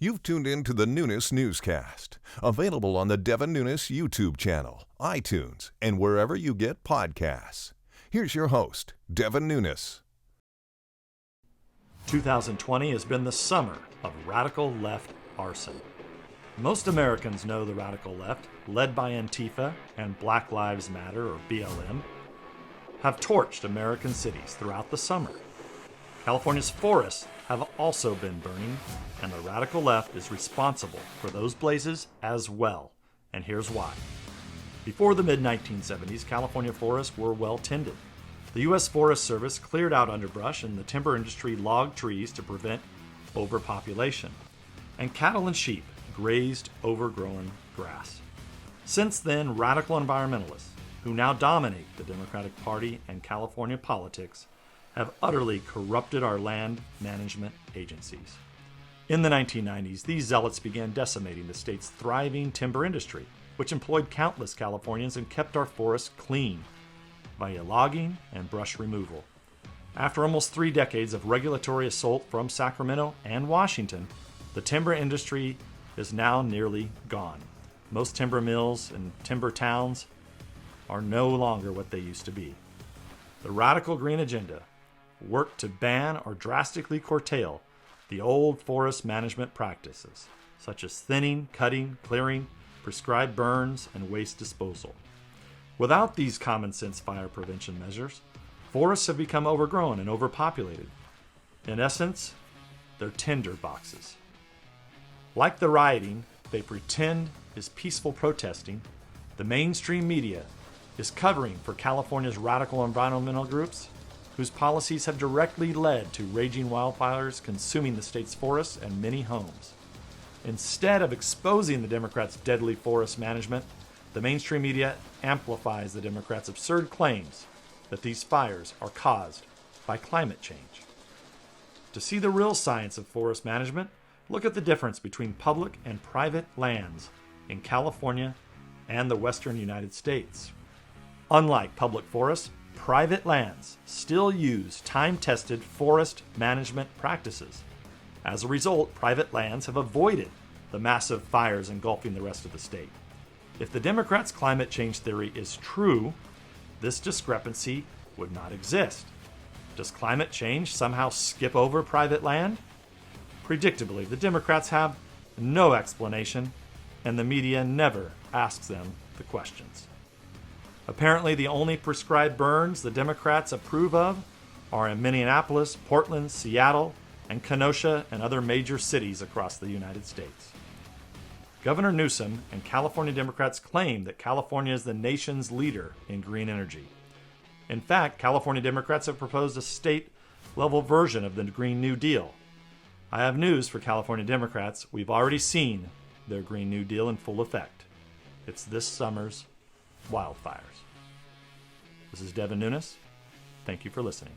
You've tuned in to the Nunes Newscast, available on the Devin Nunes YouTube channel, iTunes, and wherever you get podcasts. Here's your host, Devin Nunes. 2020 has been the summer of radical left arson. Most Americans know the radical left, led by Antifa and Black Lives Matter, or BLM, have torched American cities throughout the summer. California's forests have also been burning, and the radical left is responsible for those blazes as well. And here's why. Before the mid-1970s, California forests were well tended. The U.S. Forest Service cleared out underbrush, and the timber industry logged trees to prevent overpopulation. And cattle and sheep grazed overgrown grass. Since then, radical environmentalists, who now dominate the Democratic Party and California politics, have utterly corrupted our land management agencies. In the 1990s, these zealots began decimating the state's thriving timber industry, which employed countless Californians and kept our forests clean via logging and brush removal. After almost 3 decades of regulatory assault from Sacramento and Washington, the timber industry is now nearly gone. Most timber mills and timber towns are no longer what they used to be. The radical green agenda worked to ban or drastically curtail the old forest management practices, such as thinning, cutting, clearing, prescribed burns, and waste disposal. Without these common sense fire prevention measures, forests have become overgrown and overpopulated. In essence, they're tinder boxes. Like the rioting they pretend is peaceful protesting, the mainstream media is covering for California's radical environmental groups, whose policies have directly led to raging wildfires consuming the state's forests and many homes. Instead of exposing the Democrats' deadly forest management, the mainstream media amplifies the Democrats' absurd claims that these fires are caused by climate change. To see the real science of forest management, look at the difference between public and private lands in California and the western United States. Unlike public forests, private lands still use time-tested forest management practices. As a result, private lands have avoided the massive fires engulfing the rest of the state. If the Democrats' climate change theory is true, this discrepancy would not exist. Does climate change somehow skip over private land? Predictably, the Democrats have no explanation, and the media never asks them the questions. Apparently, the only prescribed burns the Democrats approve of are in Minneapolis, Portland, Seattle, and Kenosha, and other major cities across the United States. Governor Newsom and California Democrats claim that California is the nation's leader in green energy. In fact, California Democrats have proposed a state-level version of the Green New Deal. I have news for California Democrats. We've already seen their Green New Deal in full effect. It's this summer's wildfires. This is Devin Nunes. Thank you for listening.